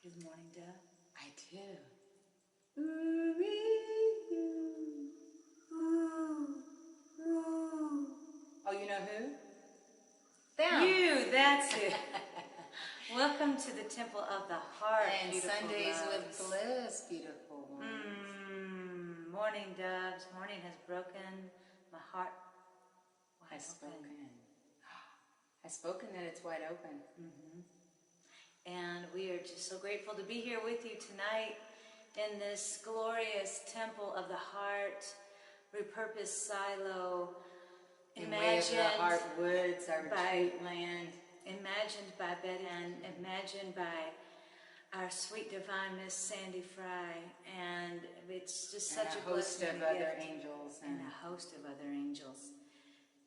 Good morning, Dove. I do. Oh, you know who? Them. You, that's it. Welcome to the Temple of the Heart. And Sundays with Bliss, beautiful ones. Morning, doves. Morning has broken my heart. Has spoken that it's wide open. And we are just so grateful to be here with you tonight in this glorious Temple of the Heart, repurposed silo, Imagined the Heart Woods, our retreat land. Imagined by Betty and imagined by our sweet divine Miss Sandy Fry, and it's just such a host blessing of other angels and a host of other angels,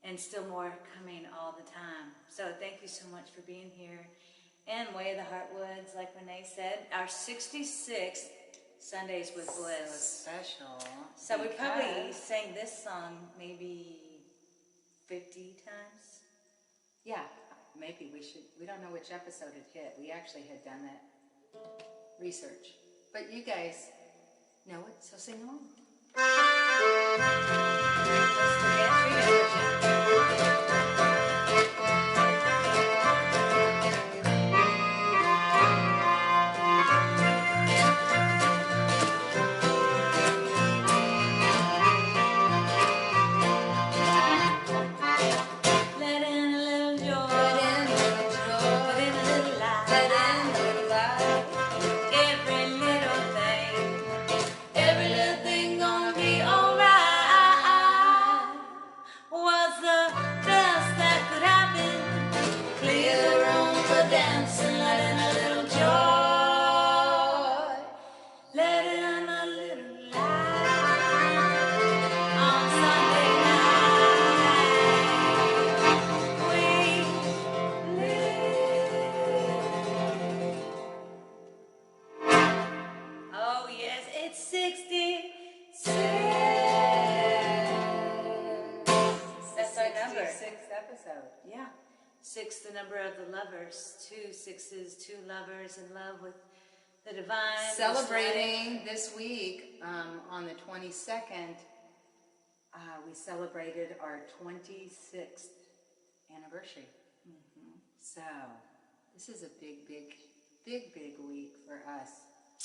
and still more coming all the time. So thank you so much for being here. And Way of the Heartwoods, like Renee said, our 66th Sundays with Bliss. So special. So we probably sang this song maybe 50 times. Yeah, maybe we should. We don't know which episode it hit. We actually had done that research. But you guys know it, so sing along. Let's forget your Six, the number of the lovers. 2 sixes, 2 lovers in love with the divine. Celebrating this week on the 22nd, we celebrated our 26th anniversary. So this is a big week for us.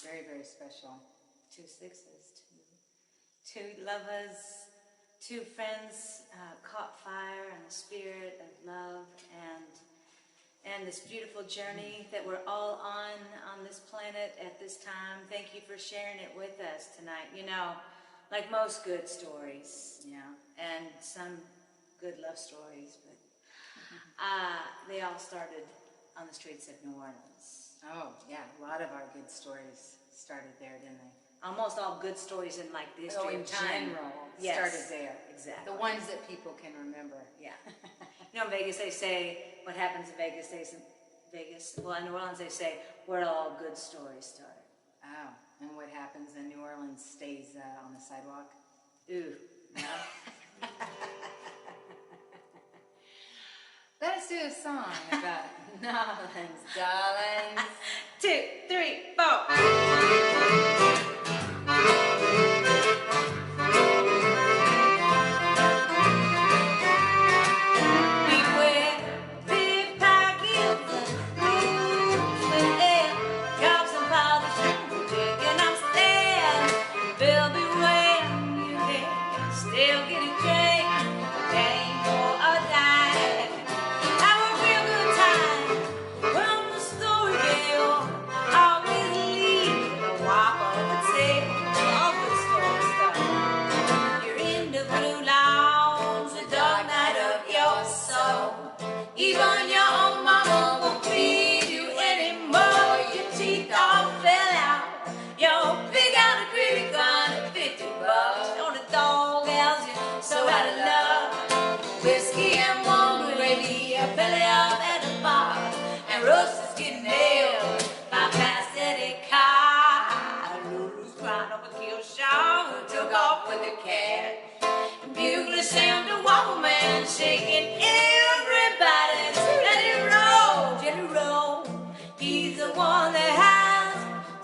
Very, very special. 2 sixes, 2 lovers. 2 friends caught fire in the spirit of love and this beautiful journey that we're all on this planet at this time. Thank you for sharing it with us tonight. You know, like most good stories, and some good love stories, but they all started on the streets of New Orleans. Oh, yeah, a lot of our good stories started there, didn't they? Almost all good stories in like the history of time. General, started there. Exactly. The ones that people can remember. Yeah. You know, in Vegas they say, what happens in Vegas stays in Vegas. Well, in New Orleans they say, where all good stories start. Oh, and what happens in New Orleans stays on the sidewalk? Ooh. No? Let us do a song about Nolans, darlings. 2, 3, 4.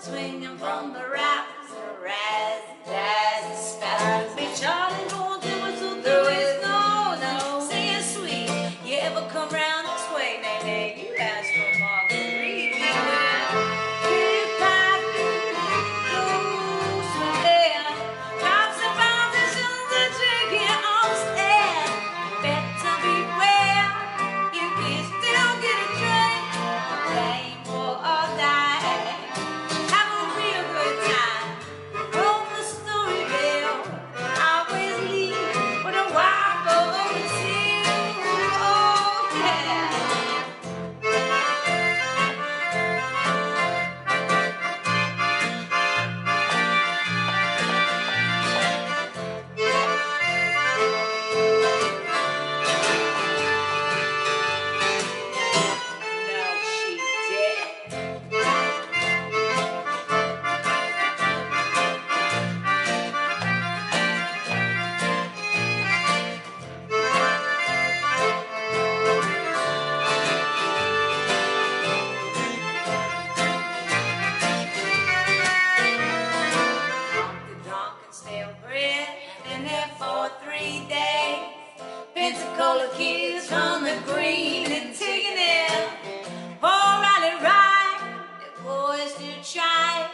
swinging from the rafters, the rise, jazz, spaz. Be Charlie going through it, so through his nose. Saying sweet, you ever come round this way, nay, nay, you ask for Marguerite. Keep piping, loose with air. Tops and foundations are drinking on stand. Better beware, you can still get a drink. Playing for all night. Have a real good time. Roll the story bell. Always leave with a wild over to. Oh yeah. No, she didn't. Drunk and stale bread, been there for 3 days. Pensacola kids from the green and taking it. Pour Riley right, the boys do try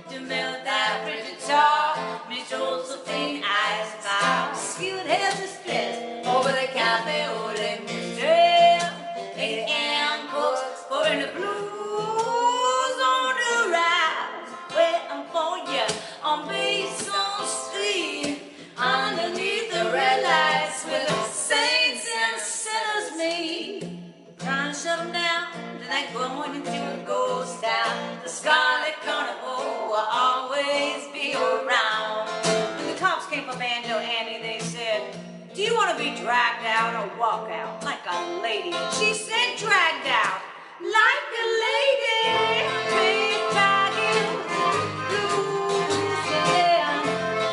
to melt that Bridget tar. Miss Josephine ice bar, skilled heads of stress over the cafe holding trail. Lady Ann cooks, pouring the blues on the rise. Waiting for you on Basin Street, underneath the red lights where the saints and sinners meet. Trying to shut them down, then they going into a ghost town. The Scarlet Carnival will always be around. When the cops came for Banjo Annie, they said, do you want to be dragged out or walk out like a lady? She said dragged out like a lady. Big tigers, blues, yeah.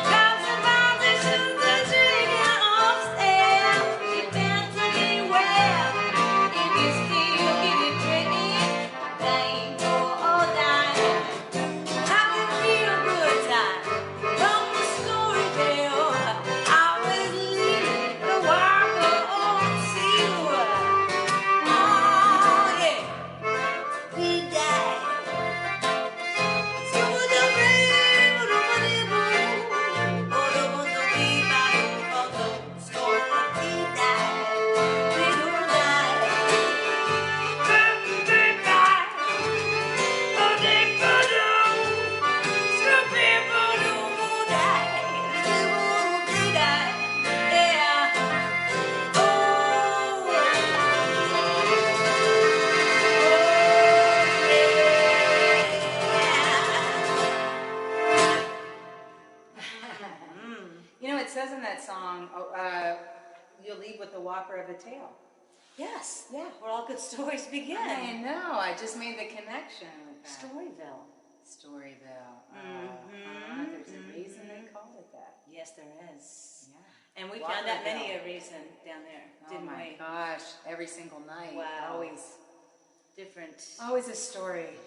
Cops and foundations are drinking upstairs. Depends to beware. If you still get it drinking, playing for all night. Have a real good time. From the story bell, always leave the walker on silver. Oh yeah, we die. You know, it says in that song, you'll leave with the whopper of a tale. Yes, yeah, where all good stories begin. I know, I just made the connection with that. Storyville. Storyville. Mhm. There's a reason they called it that. Yes, there is. Yeah. And we found that many Waterville. a reason down there, Oh didn't my we? gosh, every single night. Wow. Always Different. a story.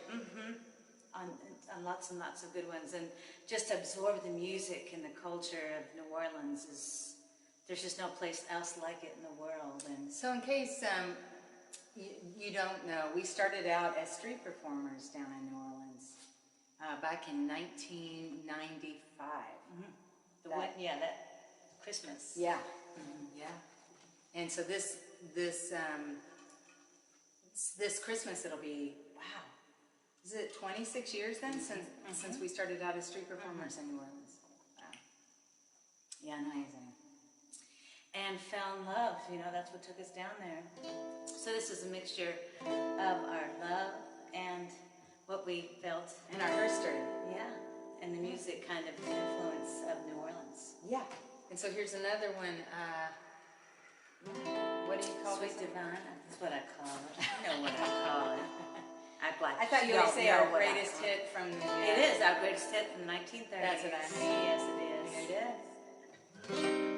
On lots and lots of good ones, and just absorb the music and the culture of New Orleans is. There's just no place else like it in the world, and So in case you don't know, we started out as street performers down in New Orleans back in 1995. that Christmas. Yeah, yeah. And so this Christmas it'll be, wow, is it 26 years then since we started out as street performers in New Orleans? Wow. Yeah, amazing. And fell in love, that's what took us down there. So this is a mixture of our love and what we felt And our history. yeah, and the music kind of influence of New Orleans. Yeah. And so here's another one. What do you call Sweet this? Divine, that's what I call it. You know what I call it. Act like I thought you don't would say know our what I greatest call it. hit from the... It is our greatest hit from the 1930s. That's what I mean. Yes, it is. It is.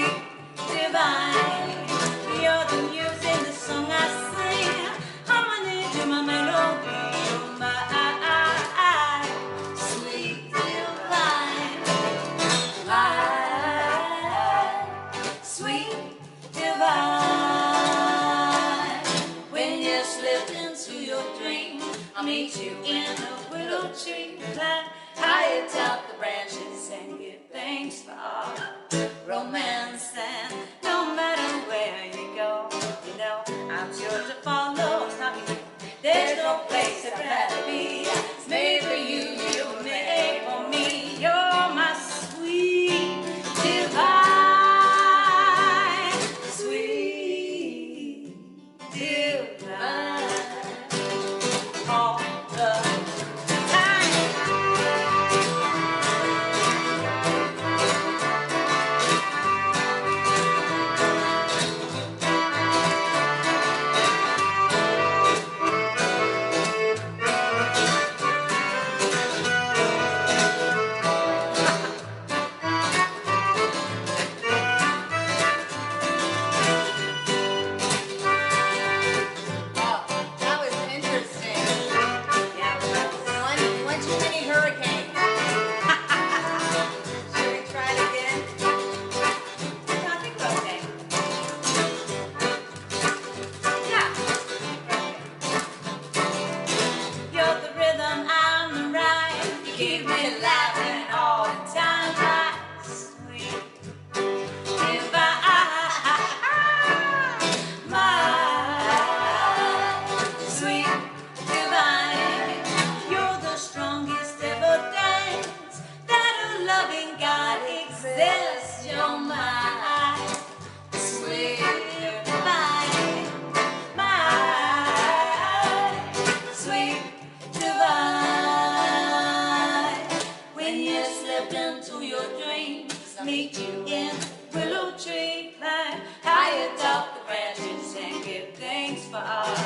sweet, divine. You're the muse in the song I sing. Harmony to my melody. You're my sweet, divine. My sweet, divine. When you slip into your dream, I'll meet you in a willow tree. Climb high atop the branches and give thanks for our romance. And no matter where you go, you know I'm sure to follow. There's no place I'd rather be. It's made for you, you were made for me. You're my sweet, divine, sweet, divine. All the time. Oh, that was interesting. Yeah, One too many hurricanes. Should we try it again? I think we're okay. Yeah. You're the rhythm, I'm the rhyme. You keep me laughing all the time. My sweet divine. My sweet divine. You're the strongest ever dance that a loving God exists. You're my sweet divine. My sweet divine. When you slip into your dreams, I'll meet you in a willow tree. Climb high atop the branches and give thanks for our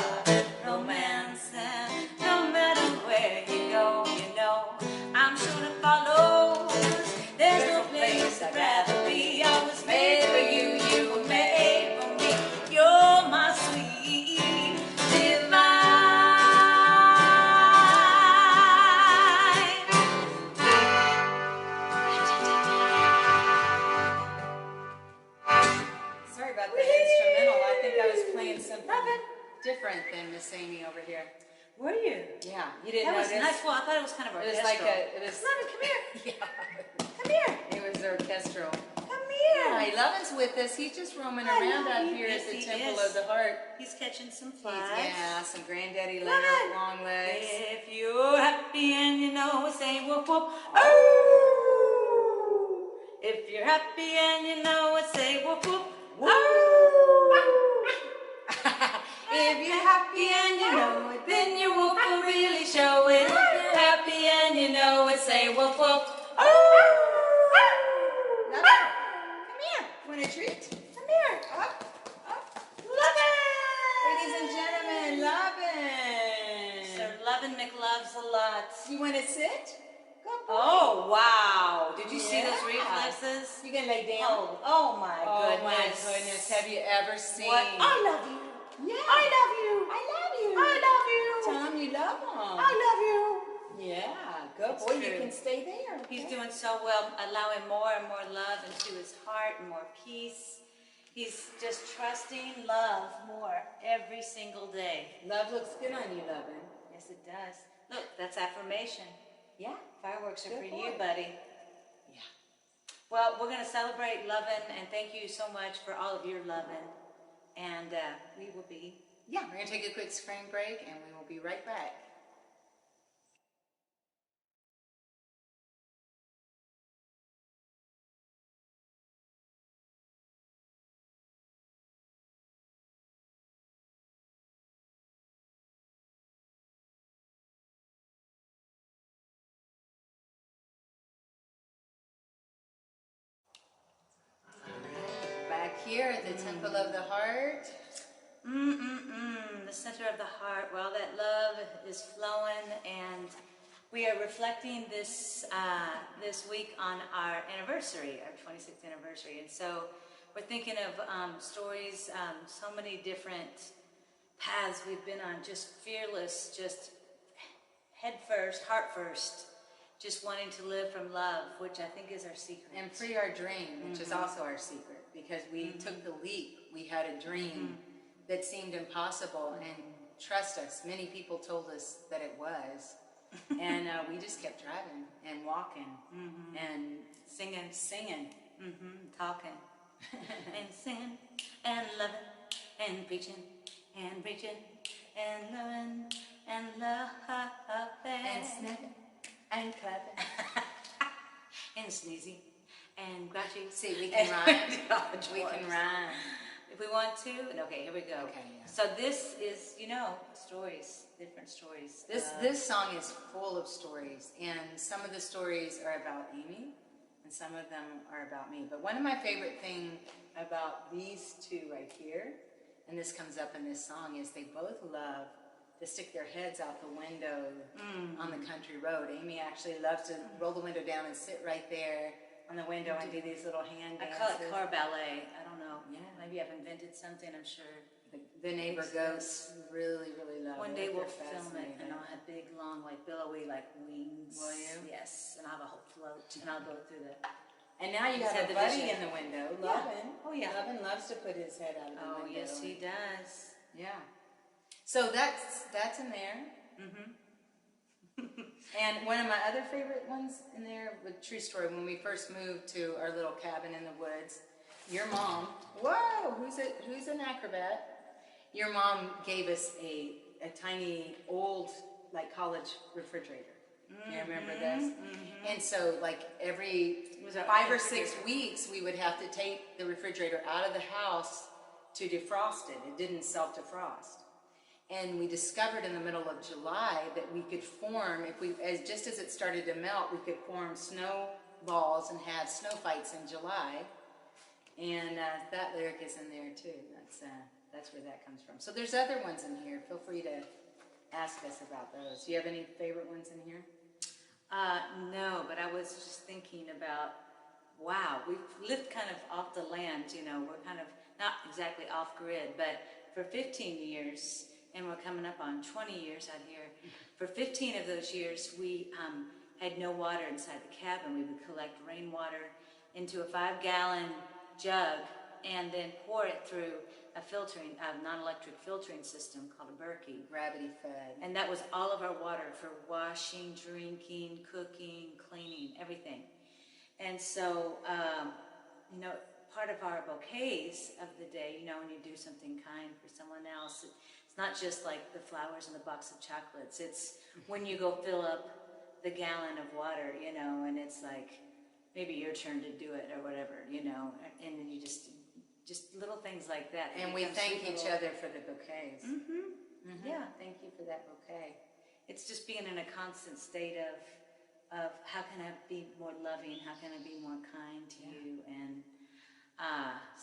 romance. And no matter where you go, you know I'm sure to follow. There's no place I'd rather be. I was made for you, you were made for me. You're my sweet divine. Sorry about the instrumental. I think I was playing something Love it. different than Miss Amy over here. Were you? Yeah, you didn't That was notice? nice. Well, I thought it was kind of It was orchestral. like it was. Love it, come here. Yeah, Come here. it was orchestral. Come here. Hi, Lovin's with us. He's just roaming I around love out you. here Yes, at the he Temple is. of the Heart. He's catching some He's, flies. yeah, some granddaddy Love legs, it. long legs. If you're happy and you know it, say whoop whoop. Oh. If you're happy and you know it, say whoop whoop. Oh. If you're happy and you know it, then your whoop will really show it. If you're happy and you know it, say whoop whoop. Oh. Lovin, come here. Want a treat? Come here. Up, up. Love it. Ladies and gentlemen, Lovin. So Lovin' McLoves a lot. You want to sit? Good boy. Oh, wow. Did you see those Yeah. reflexes? You can lay down. Oh my Oh goodness. my goodness, have you ever seen? What? I love you. Yeah. I love you. I love you. I love you. Tell him you love him. I love you. Yeah, good It's boy. true. You can stay there. He's okay? doing so well, allowing more and more love into his heart and more peace. He's just trusting love more every single day. Love looks good on you, Lovin. Yes, it does. Look, that's affirmation. Yeah. Fireworks are Good for boy. you, buddy. Yeah. Well, we're going to celebrate loving, and thank you so much for all of your loving. And we will be. Yeah, we're going to take a quick screen break and we will be right back. Back here at the Temple of the Heart. The center of the heart. Well, that love is flowing, and we are reflecting this this week on our anniversary, our 26th anniversary. And so we're thinking of stories, so many different paths we've been on, just fearless, just head first, heart first, just wanting to live from love, which I think is our secret. And free our dream, which is also our secret, because we took the leap. We had a dream that seemed impossible, and trust us, many people told us that it was. And we just kept driving and walking and singing, talking, and singing, and loving, and preaching, and preaching, and loving, and loving, and sniffing, and clapping, and sneezing, and grouchy. See, we can rhyme. We can rhyme. If we want to. Okay, here we go. Okay, yeah. So this is, stories, different stories. This song is full of stories, and some of the stories are about Amy, and some of them are about me. But one of my favorite things about these two right here, and this comes up in this song, is they both love to stick their heads out the window on the country road. Amy actually loves to roll the window down and sit right there on the window and do these little hand dances. I call it car ballet. I don't know. Yeah. Maybe I've invented something, I'm sure. The neighbor goats really, really love it. One day we'll They're film it, and fascinating. I'll have big, long, billowy, wings. Will you? Yes, and I'll have a whole float, and I'll go through the... And now you He's have had a the buddy vision. in the window, Yeah. Lovin. Oh, yeah. Lovin loves to put his head out of the Oh, window. yes, he does. Yeah. So that's in there. And one of my other favorite ones in there, with true story, when we first moved to our little cabin in the woods, your mom, whoa, who's an acrobat? Your mom gave us a tiny old college refrigerator. You remember this? And so every Was that 5 or 6 weeks, we would have to take the refrigerator out of the house to defrost it. It didn't self-defrost. And we discovered in the middle of July that we could form, just as it started to melt, we could form snow balls and have snow fights in July. And that lyric is in there too. That's where that comes from. So there's other ones in here. Feel free to ask us about those. Do you have any favorite ones in here? No, but I was just thinking about, wow, we've lived kind of off the land, we're kind of not exactly off grid, but for 15 years, and we're coming up on 20 years out here, for 15 of those years, we had no water inside the cabin. We would collect rainwater into a 5-gallon jug and then pour it through a non-electric filtering system called a Berkey. Gravity fed. And that was all of our water for washing, drinking, cooking, cleaning, everything. And so, part of our bouquets of the day, when you do something kind for someone else, it's not just like the flowers and the box of chocolates. It's when you go fill up the gallon of water, and it's like maybe your turn to do it or whatever, and then you just little things like that. And we thank each other for the bouquets. Yeah. Thank you for that bouquet. It's just being in a constant state of how can I be more loving? How can I be more kind to you? And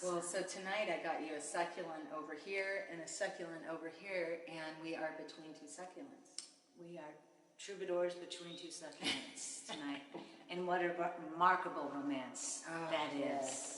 well, so tonight I got you a succulent over here and a succulent over here, and we are between two succulents. we are troubadours between two succulents tonight. And what a remarkable romance that is.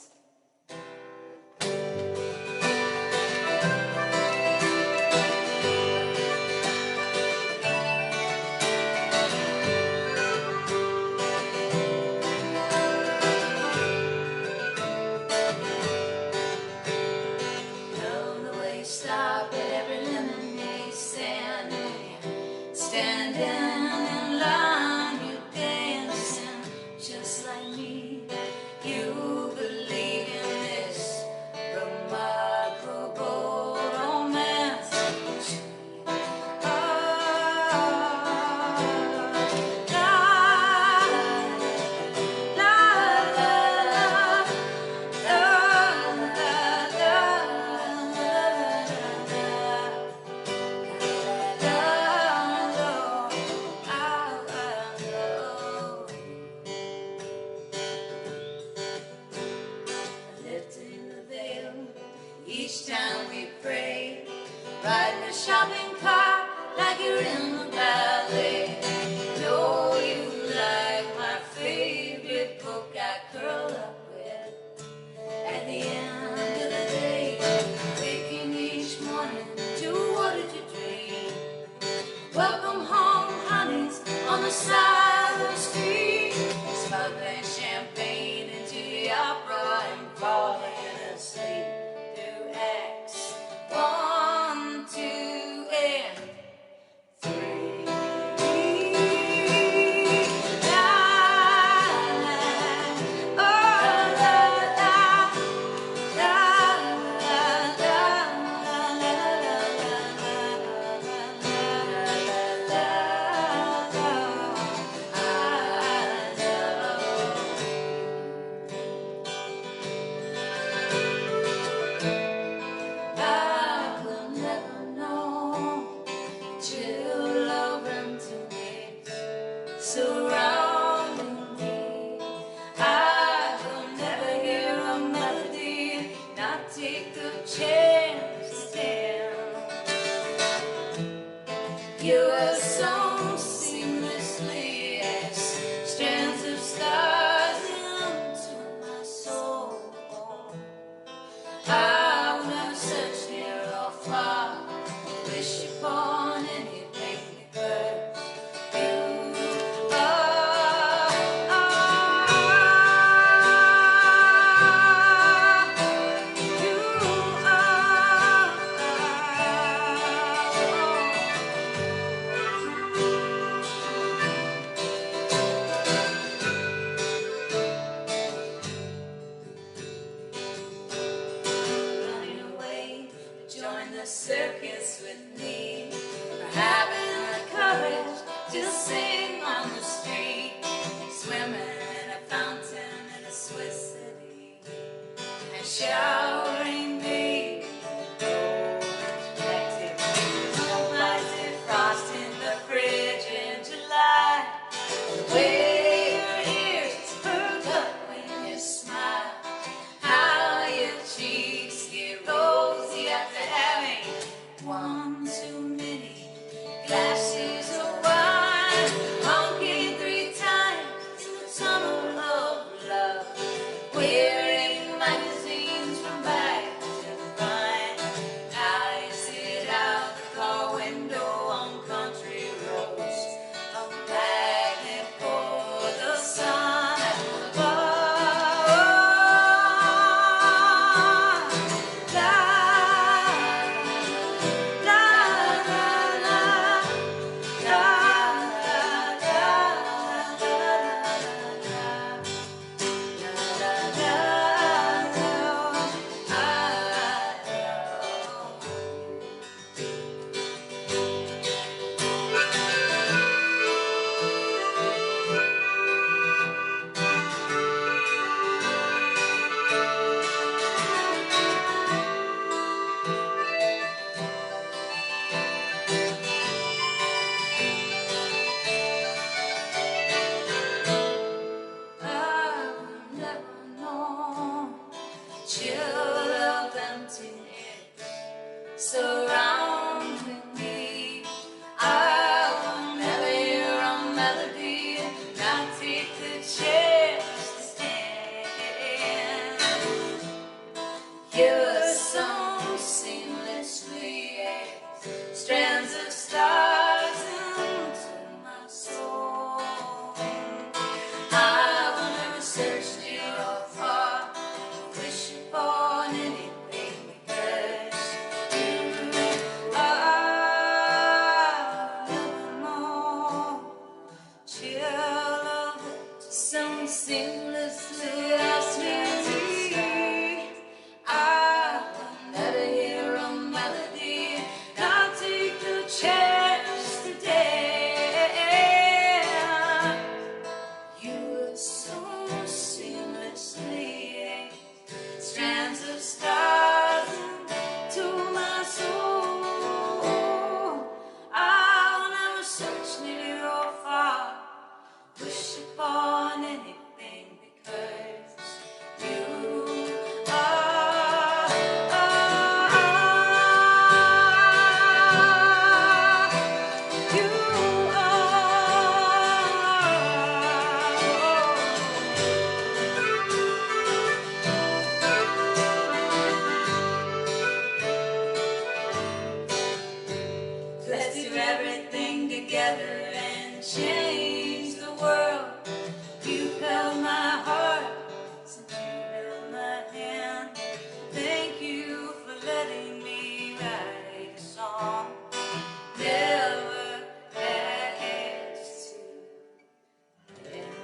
Each time we pray, riding a shopping cart like you're in the ballet. Know you like my favorite book I curl up with at the end take the chance to stand. You were sewn seamlessly as strands of stars into my soul. I will never search near or far, wish upon anything because you are, you running away to join the circus with me, for having the courage to sing on the street, swimming in a fountain in a Swiss city, and showering me with activities. Nobody's defrosting the fridge in July. The way your ears perk up when you smile, how your cheeks get rosy after having one too many glasses of wine, honking 3 times in the tunnel of love, wearing magazines from back to front. I sit out the car window on country roads, a magnet for the sun above. La, la, la, la, la, la, I've never known chill of emptiness surrounding me. I will never hear a melody, not take the chance to stand. You were sewn seamlessly as strands of stars into my soul. I will never search near or far, wish upon anything because you are nevermore. Chill of it, sewn seamlessly as strands of stars. I will never hear a melody, not take the chance to dance. You were so seamlessly strands of stars into my soul. I'll never search near or far, wish upon anything because you are, you let's do everything together and change the world. You held my heart since you held my hand. Thank you for letting me write a song. Never had to end.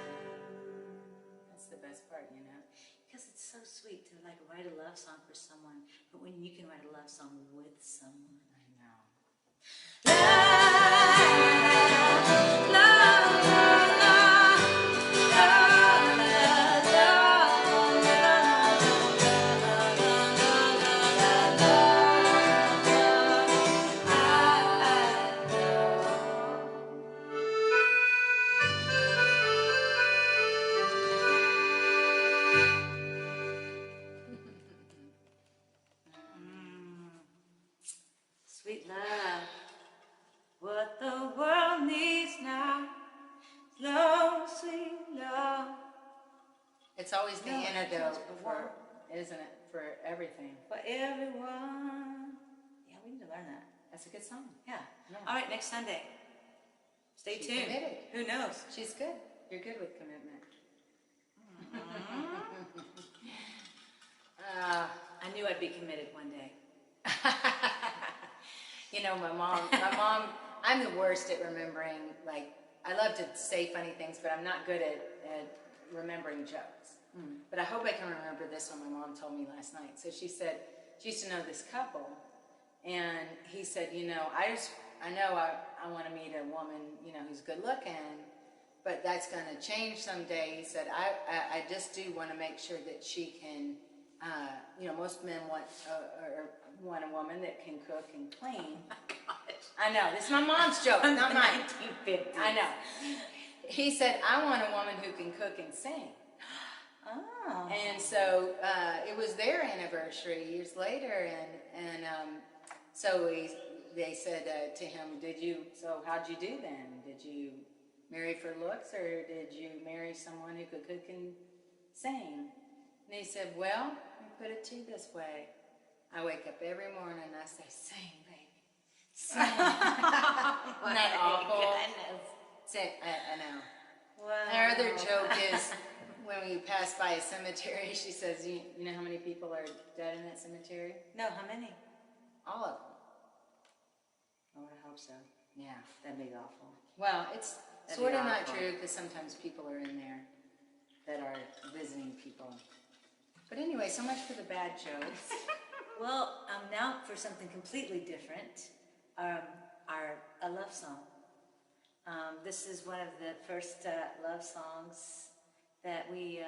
That's the best part, you know? Because it's so sweet to like write a love song for someone, but when you can write a love song with someone. I know. sad though, For what? isn't it? For everything. For everyone. Yeah, we need to learn that. That's a good song. Yeah. Yeah. All right, next Sunday. Stay She's tuned. committed. Who knows? She's good. You're good with commitment. I knew I'd be committed one day. You know, my mom, I'm the worst at remembering, like, I love to say funny things, but I'm not good at remembering jokes. But I hope I can remember this one my mom told me last night. So she said, she used to know this couple, and he said, you know, I know I want to meet a woman, you know, who's good looking, but that's going to change someday. He said, I just do want to make sure that she can, you know, most men want a woman that can cook and clean. I know, this is my mom's joke, not mine. 1950s. I know. He said, I want a woman who can cook and sing. Oh. And so it was their anniversary years later, and so they said to him, so how'd you do then? Did you marry for looks, or did you marry someone who could cook and sing? And he said, well, let me put it to you this way. I wake up every morning and I say, sing, baby. Sing. Isn't that awful? Sing. I know. Wow. Our other joke is when we pass by a cemetery, she says, you know how many people are dead in that cemetery? No, how many? All of them. Oh, I hope so. Yeah. That'd be awful. Well, it's That'd sort be of not awful. true because sometimes people are in there that are visiting people. But anyway, so much for the bad jokes. Well, now for something completely different, a love song. This is one of the first love songs that we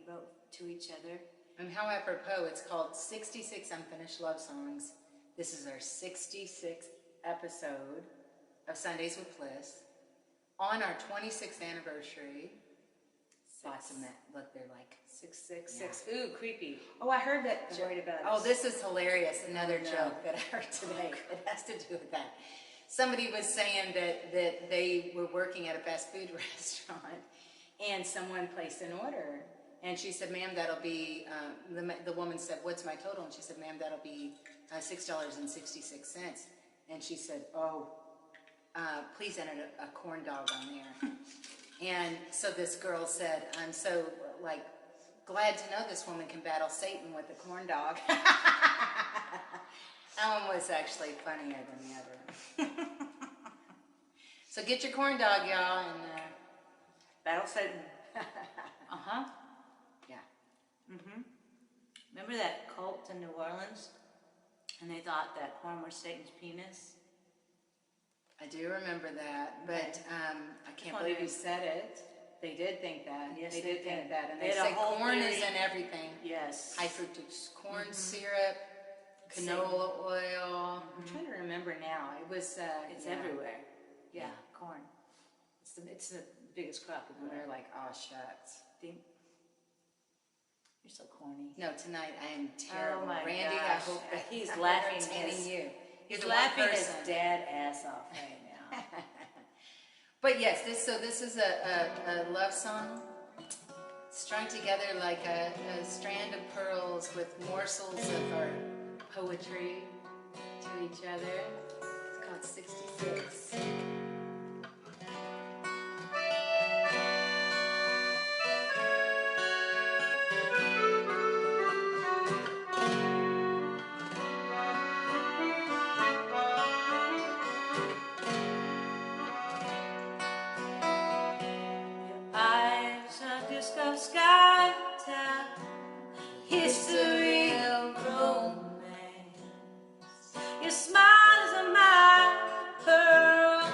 wrote to each other. And how apropos, it's called 66 Unfinished Love Songs. This is our 66th episode of Sundays with Bliss. On our 26th anniversary. Lots of men. Look, they're like 666. Ooh, creepy. Oh, I heard that. They're worried about Oh, us. this is hilarious. Another Oh, no. joke that I heard today. It has to do with that. Somebody was saying that they were working at a fast food restaurant, and someone placed an order, and she said, "Ma'am, that'll be." The woman said, "What's my total?" And she said, "Ma'am, that'll be $6.66." And she said, "Oh, please enter a corn dog on there." And so this girl said, "I'm so glad to know this woman can battle Satan with a corn dog." That one was actually funnier than the other. So get your corn dog, y'all, and Battle Satan. uh-huh. Yeah. Remember that cult in New Orleans? And they thought that corn was Satan's penis? I do remember that, but I can't Just believe you wondering. said it. They did think that. Yes, they they did think did. that. And They they had a say whole corn is theory. in everything. Yes. High fructose corn syrup, canola oil. I'm trying to remember now. It was It's yeah. everywhere. Yeah, Yeah. corn. It's the biggest crop of And corn. they're like, oh shucks. You're so corny. No, tonight I am terrible. Oh my Randy, gosh. I hope that He's I'm laughing entertaining his- you. He's the one laughing his person. dad ass off right now. But yes, this is a love song strung together like a strand of pearls with morsels of our poetry to each other. It's called 66. Eyes are disc of sky tap, history of romance. Your smile is a mile pearl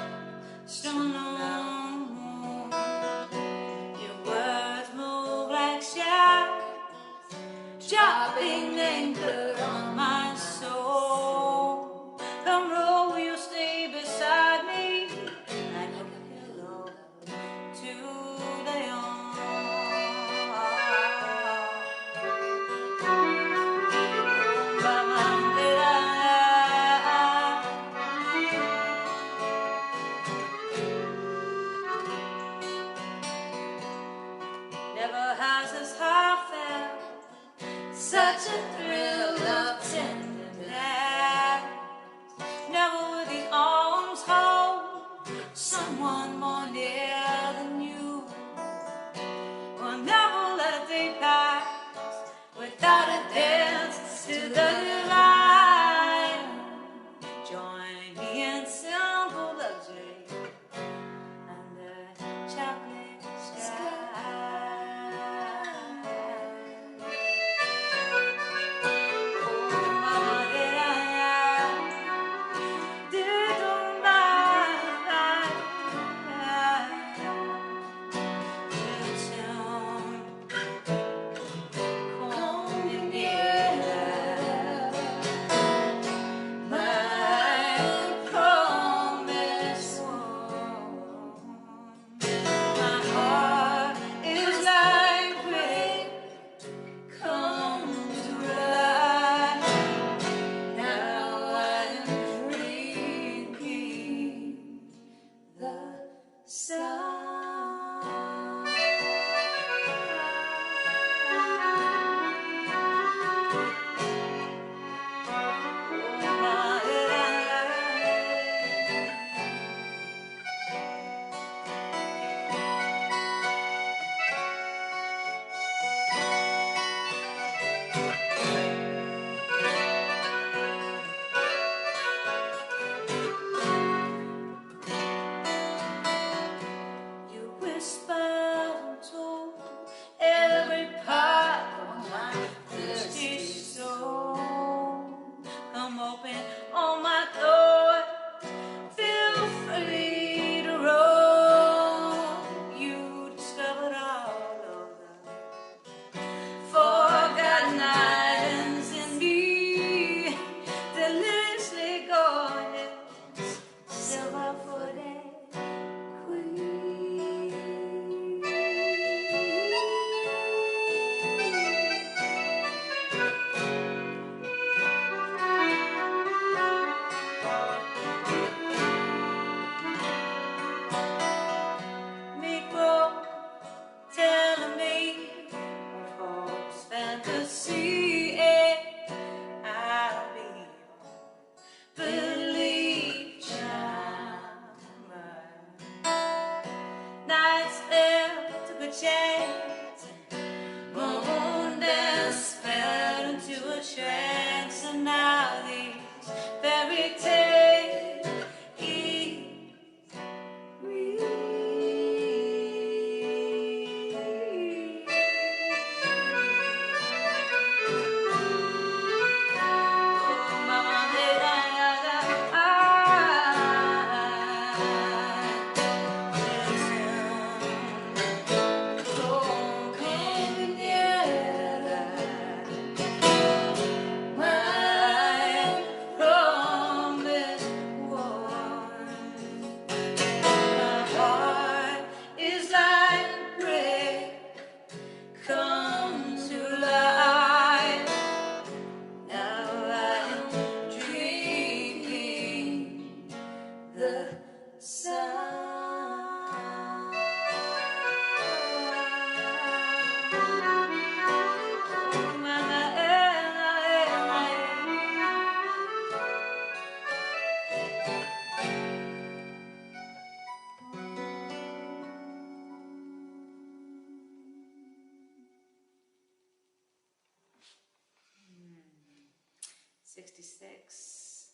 66.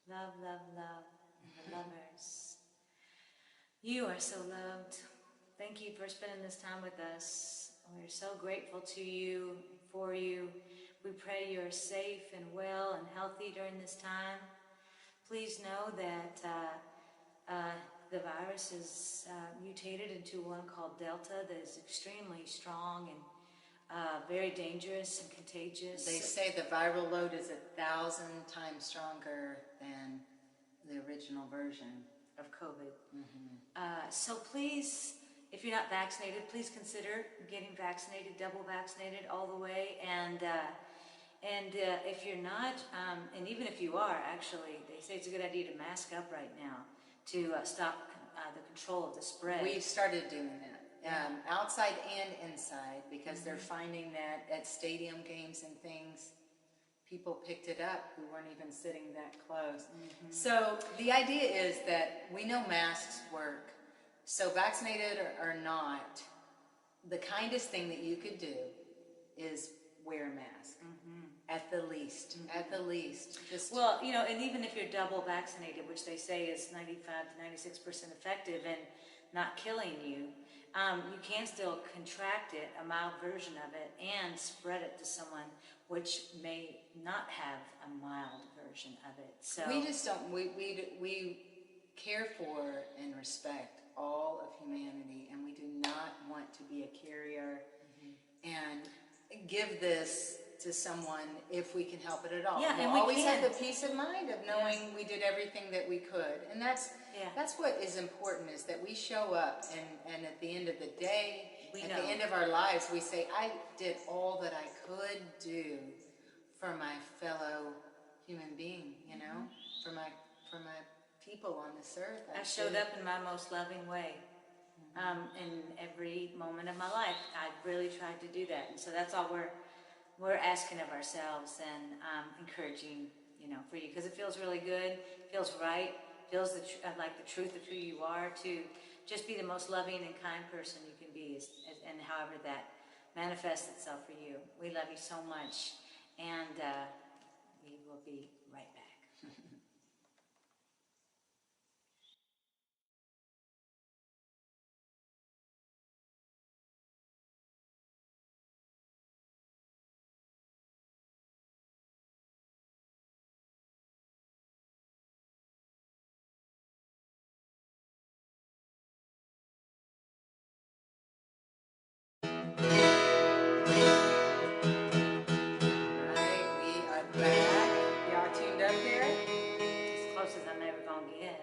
Love, love, love, and the lovers. You are so loved. Thank you for spending this time with us. We're so grateful to you, for you. We pray you are safe and well and healthy during this time. Please know that the virus is mutated into one called Delta that is extremely strong and very dangerous and contagious. They say the viral load is 1,000 times stronger than the original version of COVID. So please, if you're not vaccinated, please consider getting vaccinated, double vaccinated all the way. And if you're not, and even if you are, actually, they say it's a good idea to mask up right now to stop the control of the spread. We've started doing that. Outside and inside, because they're finding that at stadium games and things, people picked it up who weren't even sitting that close. So the idea is that we know masks work. So vaccinated or not, the kindest thing that you could do is wear a mask. At the least. At the least. Just well, you know, and even if you're double vaccinated, which they say is 95 to 96% effective and not killing you, you can still contract it, a mild version of it, and spread it to someone which may not have a mild version of it. So we just don't. We care for and respect all of humanity, and we do not want to be a carrier and give this to someone if we can help it at all. Yeah, we'll and we always can. have the peace of mind of knowing we did everything that we could, and that's what is important, is that we show up, and at the end of the day, the end of our lives, we say, I did all that I could do for my fellow human being, you know, for my people on this earth. I showed up in my most loving way. In every moment of my life, I really tried to do that, and so that's all we're asking of ourselves, and encouraging, you know, for you, because it feels really good, feels right, feels like the truth of who you are, to just be the most loving and kind person you can be, and however that manifests itself for you. We love you so much, and we will be right back.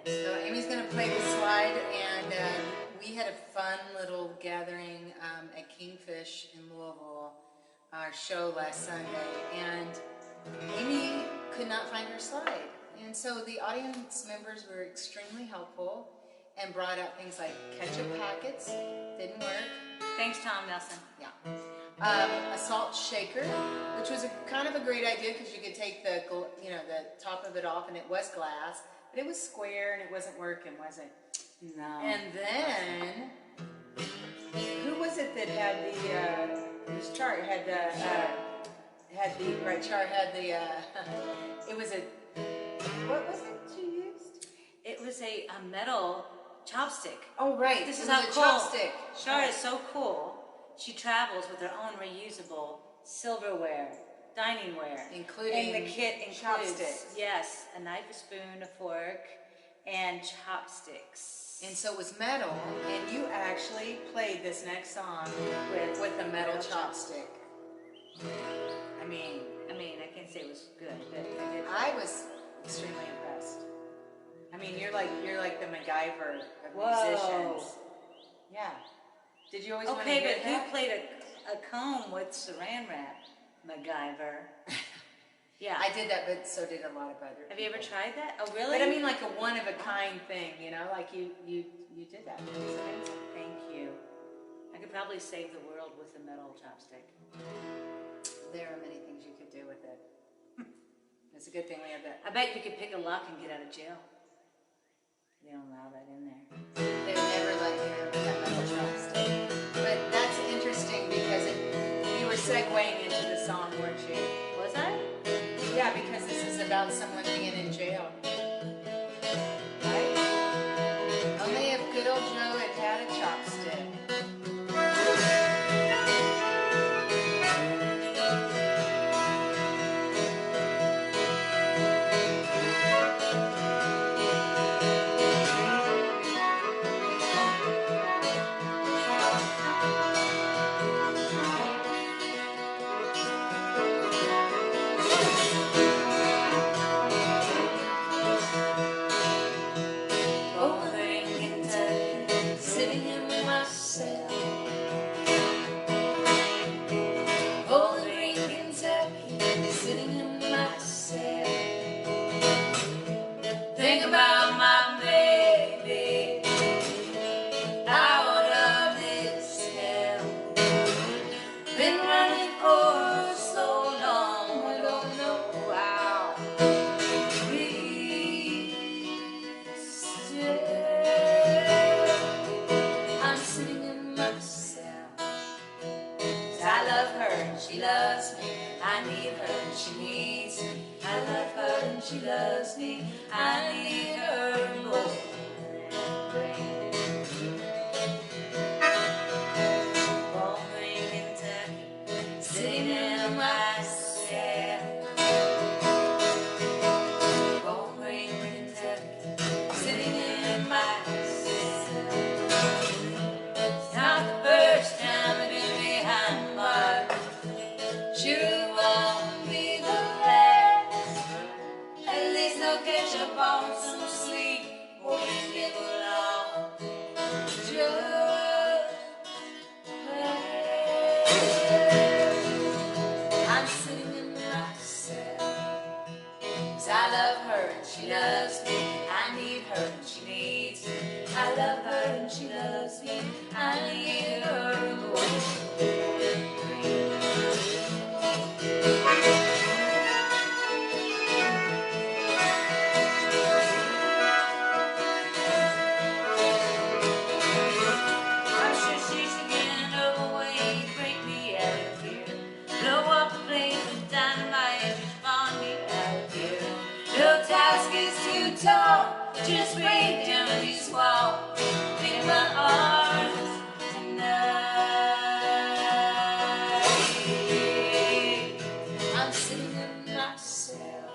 So Amy's going to play the slide, and we had a fun little gathering at Kingfish in Louisville, our show last Sunday, and Amy could not find her slide. And so the audience members were extremely helpful and brought up things like ketchup packets, didn't work. Thanks, Tom Nelson. Yeah. A salt shaker, which was kind of a great idea, because you could take the top of it off, and it was glass. But it was square and it wasn't working, was it? No. And then, who was it that had this chart had the it was a, what was it you used? It was a metal chopstick. Oh, right. This is it how was cool. a chopstick. Shara is so cool. She travels with her own reusable silverware, diningware, including and the kit includes chopsticks. Yes, a knife, a spoon, a fork, and chopsticks. And so it was metal, and you actually played this next song with a metal chopstick. I mean, I can't say it was good, but I was extremely impressed. I mean, you're like the MacGyver of musicians. Yeah. Did you always want to okay, hear but that? who played a comb with saran wrap? MacGyver. Yeah. I did that, but so did a lot of other people. Have you ever tried that? Oh, really? But I mean, like a one-of-a-kind thing, you know? Like you did that. It was amazing. Thank you. I could probably save the world with a metal chopstick. There are many things you could do with it. It's a good thing we have that. I bet you could pick a lock and get out of jail. They don't allow that in there. They would never let you have that metal chopstick. But that's interesting, because you were segueing into the song, weren't you? Was I? Yeah, Yeah, because this is about someone being in jail. Right? Only if good old Joe had had a chopstick. Over in Kentucky, sitting in my cell. Over in Kentucky, sitting in my cell. Think about my baby out of this hell. Been running for so long, I don't know how. I'm sitting in my cell. 'Cause I love her and she loves me. I need her and she needs me. I love her and she loves me. I need her more than brain. Over in Kentucky, sitting in my cell. Over in Kentucky, sitting in my cell. It's not the first time I've been behind bars. Sure won't be the last. At least I'll catch up on some sleep before we get along. Just I'm sitting in my cell. 'Cause I love her and she loves me. I need her and she needs me. I love her and she loves me. I need her more. I'm sure she's again away, break me out of here. Blow up a plane with dynamite, just bomb me out of here. No task is too tall, just break down these walls. In my arms tonight. I'm sitting in my cell.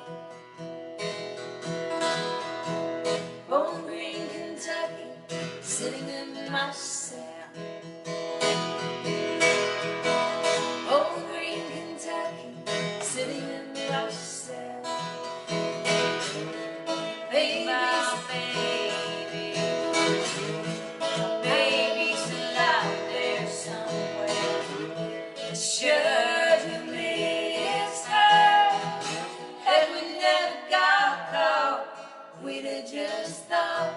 Over in Kentucky, sitting in my cell. Over in Kentucky, sitting in my cell. Baby, baby's still out there somewhere. It's sure to miss her. Had we never got caught, we'd have just thought,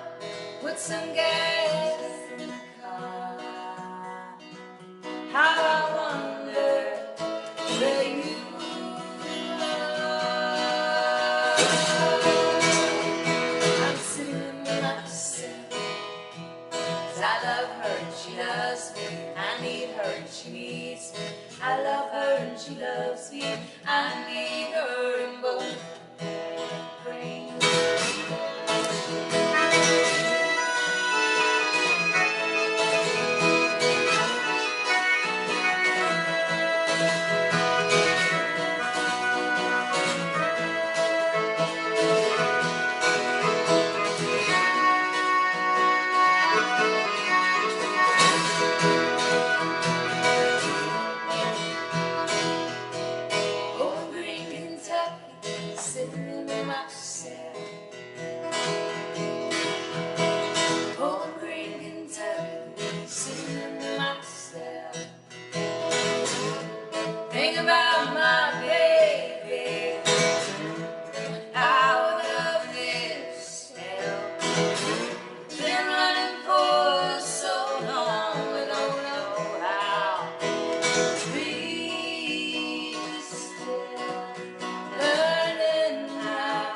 put some gas in the car. How I wonder where you are. I'm sitting in my cell. 'Cause I love her and she loves me. I need her and she needs me. I love her and she loves me. I need her in both brains. Over in Kentucky, sitting in my cell. Over in Kentucky, sitting in my cell. Think about my baby out of this hell. Been running for so long, I don't know how. Breathe still, learning how.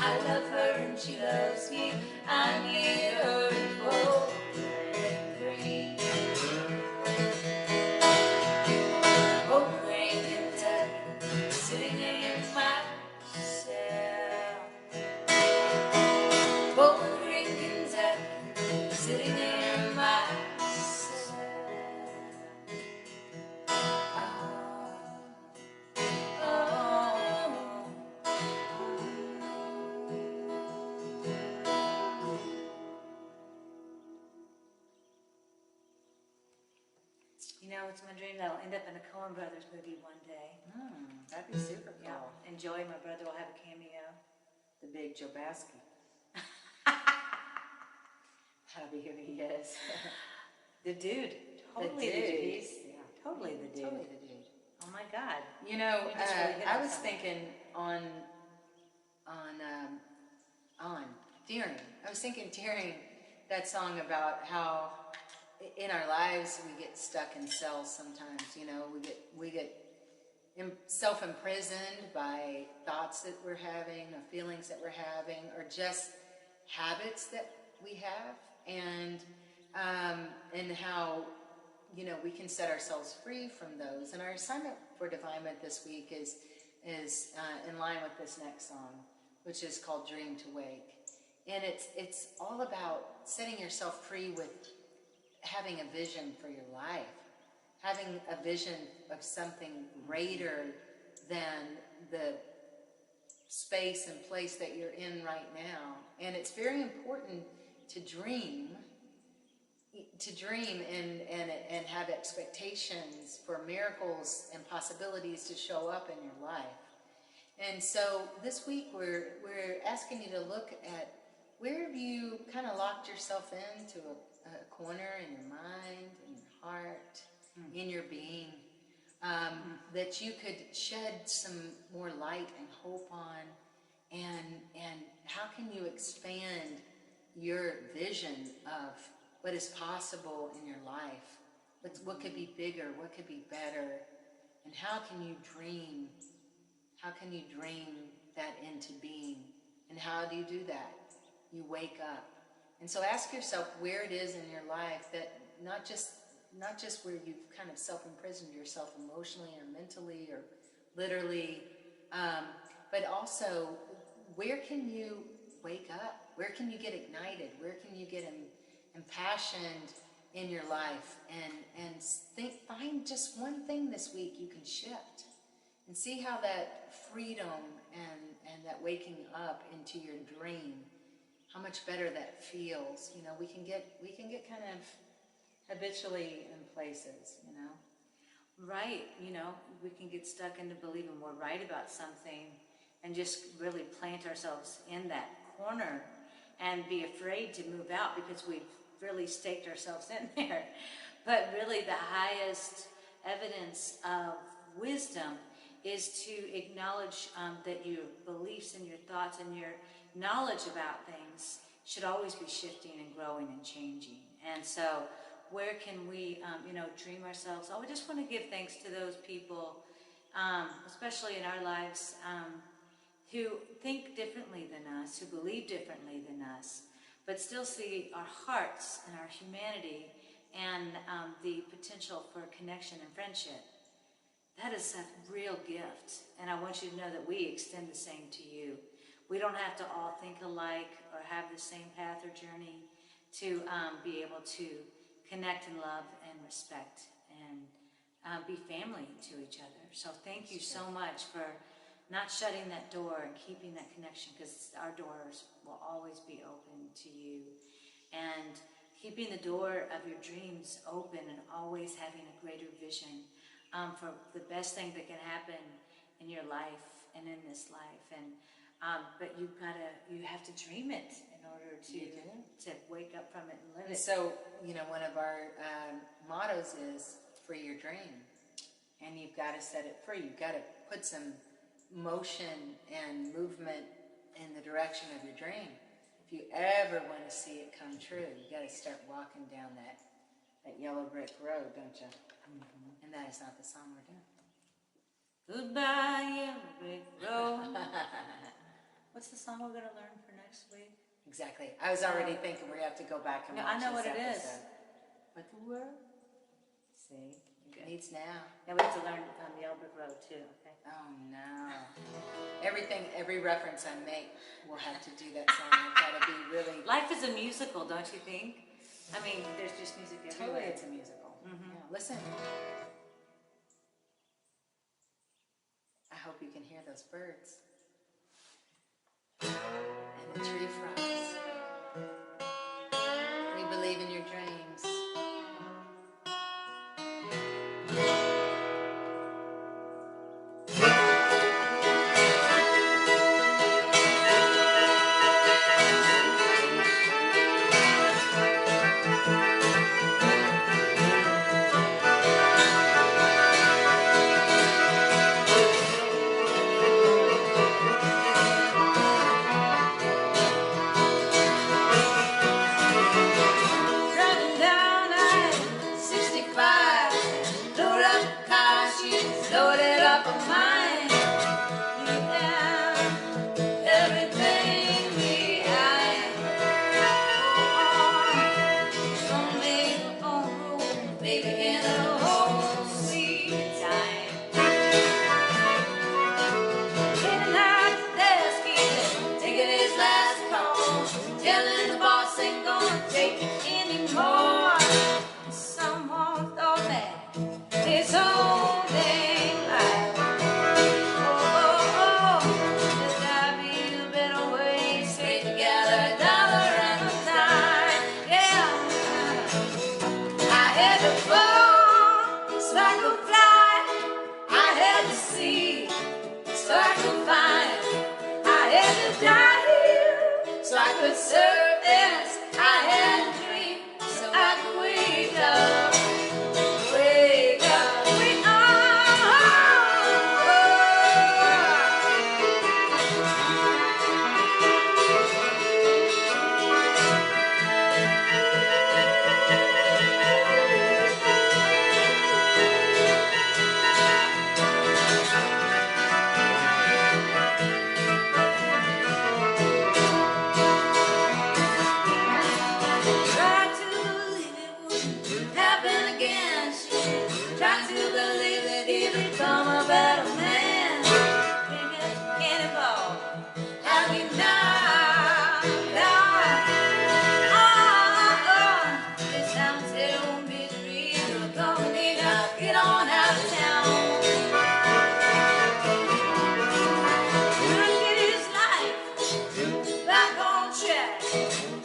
I love her and she loves me. I need her both free. Over in Kentucky, sitting in my cell. Over in Kentucky, sitting in my cell. You know, it's my dream that I'll end up in a Coen Brothers movie one day. That'd be super cool. Yeah, and Joey, my brother, will have a cameo. The big Jobasky. How big he is. The dude. Totally the dude. He's totally the dude. Totally the dude. Oh my God. You know, You just really hit I on was something. thinking on Deering. I was thinking during that song about how in our lives we get stuck in cells sometimes. You know, we get self-imprisoned by thoughts that we're having, or feelings that we're having, or just habits that we have, and how, you know, we can set ourselves free from those. And our assignment for Divinement this week is in line with this next song, which is called Dream to Wake. And it's all about setting yourself free with having a vision for your life, having a vision of something greater than the space and place that you're in right now. And it's very important to dream and have expectations for miracles and possibilities to show up in your life. And so this week we're asking you to look at where have you kind of locked yourself into a corner in your mind, in your heart, in your being, that you could shed some more light and hope on, and how can you expand your vision of what is possible in your life, what could be bigger, what could be better, and how can you dream that into being? And how do you do that? You wake up. And so ask yourself where it is in your life that not just where you've kind of self-imprisoned yourself emotionally or mentally or literally, but also where can you wake up? Where can you get ignited? Where can you get impassioned in your life? And find just one thing this week you can shift and see how that freedom and that waking up into your dream, how much better that feels. You know, we can get kind of habitually in places, you know. Right, you know, we can get stuck into believing we're right about something and just really plant ourselves in that corner and be afraid to move out because we've really staked ourselves in there. But really the highest evidence of wisdom is to acknowledge that your beliefs and your thoughts and your knowledge about things should always be shifting and growing and changing. And so where can we, dream ourselves? Oh, we just want to give thanks to those people, especially in our lives, who think differently than us, who believe differently than us, but still see our hearts and our humanity and the potential for connection and friendship. That is a real gift, and I want you to know that we extend the same to you. We don't have to all think alike or have the same path or journey to be able to connect and love and respect and be family to each other. So thank you so much for not shutting that door and keeping that connection, because our doors will always be open to you. And keeping the door of your dreams open and always having a greater vision for the best thing that can happen in your life and in this life. And but you have to dream it in order to wake up from it and live it. So, you know, one of our mottos is free your dream, and you've got to set it free. You've got to put some motion and movement in the direction of your dream. If you ever want to see it come true, you got to start walking down that yellow brick road, don't you? Mm-hmm. And that is not the song we're doing. Goodbye, yellow brick road. What's the song we're going to learn for next week? Exactly. I was already thinking we have to go back and No, watch I know this what it is. episode. What the word? See? It needs now. Yeah, we have to learn the Elbert Road too, okay? Oh no. Every reference I make will have to do that song. I've got to be really... Life is a musical, don't you think? I mean, there's just music everywhere. Totally, it's a musical. Yeah, listen. I hope you can hear those birds. And the tree frogs. We believe in your dreams. Driving down I-65, load up the car, she's loaded up on mine. Yeah, everything behind. Don't make your own rules, baby, in the whole sweet time. Getting out the desk, he's taking his last call, telling the boss ain't gonna take it anymore. Someone thought that his whole dang life. There's gotta be a better way. Stay together, a dollar and a dime. Yeah, I had to fall so I could fly. I had to see so I could find. I had to die here so I could serve this. I had a dream so I could wake up. Wake up, wake up. Tried to believe it wouldn't happen again. She tried to believe that he'd become a better man. Drinking Cannonball, happy now, this town's their own misery. The company now get on out of town. Trying to get his life back on track.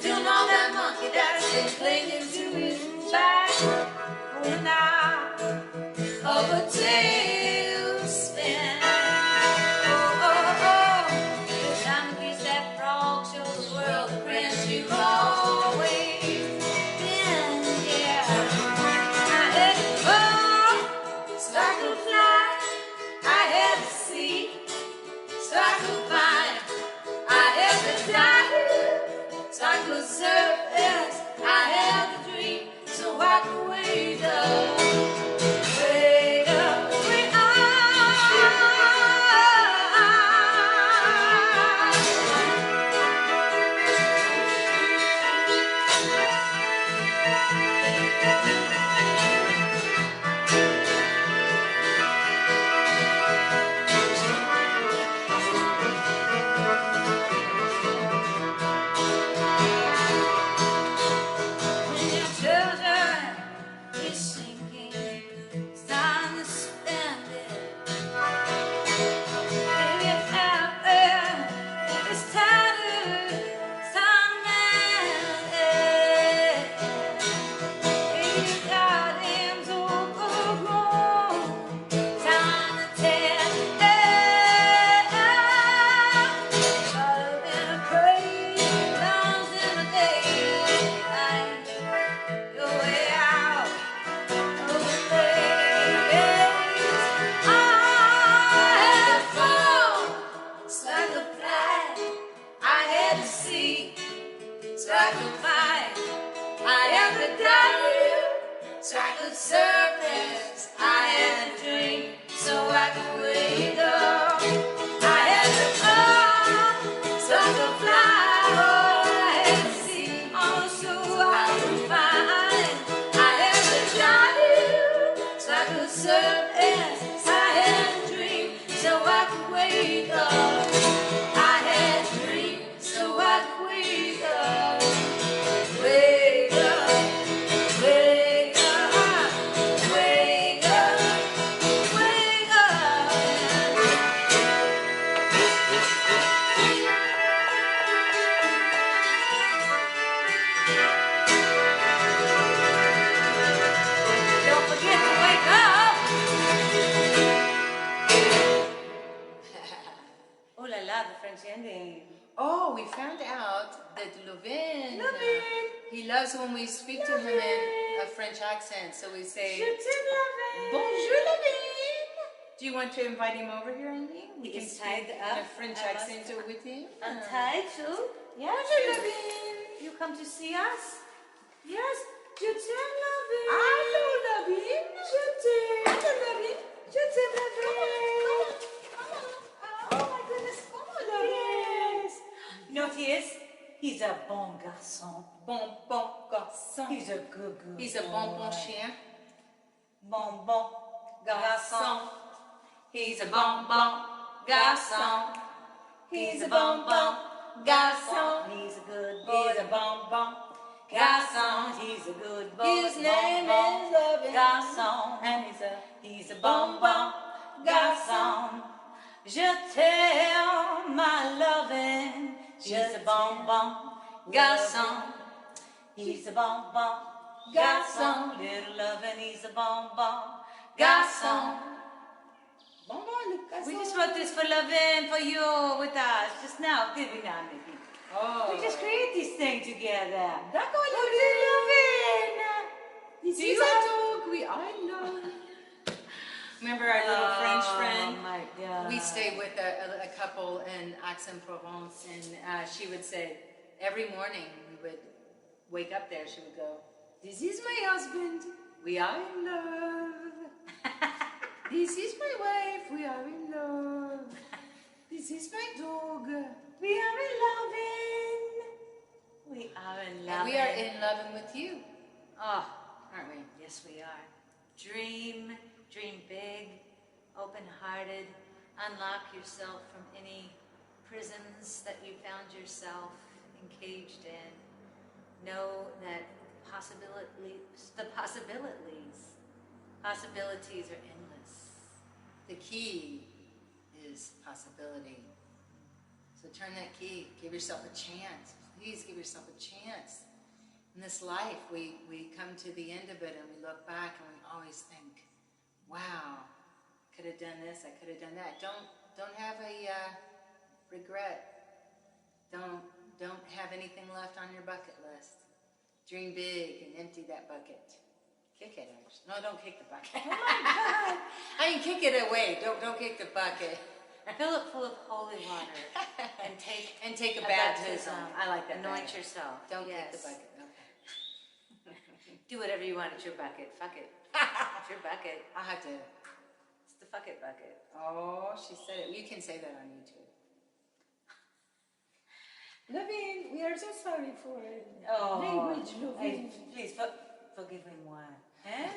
Doing all that monkey that's been clinging to his back. Pulling out of a tailspin. It's time to kiss that frog, show the world the friends you've always been. Yeah, I had to fall so I could fly. I had to see so I could find. I had to die so I could serve this. I had a dream so I could wake up. Wake up, wake up. When your children is sinking, it's time to spend it. Baby, it's out there, it's tattered, it's time to mend it. Baby, your goddamn's overgrown, time to tear it out. Caught in a crazy, lost in the daylight. Your way out of the place. I had fallen so I could fly. I had to see so I could find. I had to die so I could surface. I had to drink so I could wake up. I had to fall so Oh, we found out that Levin, Levin. he loves when we speak to him in a French accent. So we say, Je t'aime, Levin. Bonjour, Levin. Do you want to invite him over here, Amy? We can He's speak tied in up. a French I accent must- with him. Untied too? Yes, Bonjour, you, Levin. you come to see us? Yes, je t'aime, Levin. Hello, Levin. Je t'aime. Hello, Levin. Je t'aime, Levin. Oh my goodness, come on, Levin. Yes. You know what he is? He's a bon garçon. Bon garçon. He's a good He's a bon boy. chien. Bon Garçon. He's a bon garçon. He's a bon garçon. He's a good boy. He's a bon garçon. He's a good boy. His name is Levin. Garçon. And He's a bon garçon. Je t'aime, my lovin'. He's a bon garçon. He's a bon garçon. Little lovin', he's a bon garçon. We just wrote this for Levin, for you, with us, just now, did we not, Mickey? Oh. We just created this thing together. D'accord, Levin! This Do is you a have- dog I love. Remember our little French friend? Oh my God. We stayed with a couple in Aix-en-Provence, and she would say, every morning we would wake up there, she would go, this is my husband, we are in love. This is my wife, we are in love. This is my dog. We are in loving. We are in And loving. we are in loving with you, Oh, aren't we? yes we are. Dream big, open-hearted, unlock yourself from any prisons that you found yourself encaged in. Know that the possibilities are endless. The key is possibility. So turn that key, give yourself a chance. Please give yourself a chance. In this life, we come to the end of it and we look back and we always think, wow, I could have done this, I could have done that. Don't have a regret. Don't have anything left on your bucket list. Dream big and empty that bucket. Kick it, actually. No, don't kick the bucket. Oh my God! I mean, kick it away. Don't kick the bucket. Fill it full of holy water and take a baptism. I like that. Anoint better. yourself. Don't Yes. kick the bucket. Okay. Do whatever you want. It's your bucket. Fuck it. It's your bucket. I had to. It's the fuck it bucket. Oh, she said it. You can say that on YouTube. Levin, we are so sorry for language, Levin. Please, forgive-moi. Hein?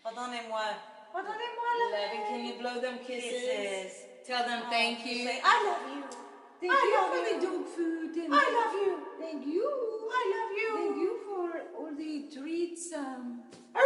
Pardonnez-moi. Pardonnez-moi, Levin, can you blow them kisses? Kisses. Tell them thank you. Say, I love you. Thank I you love for you. the dog food. And I love you. Thank you. I love you. Thank you for all the treats. Oh.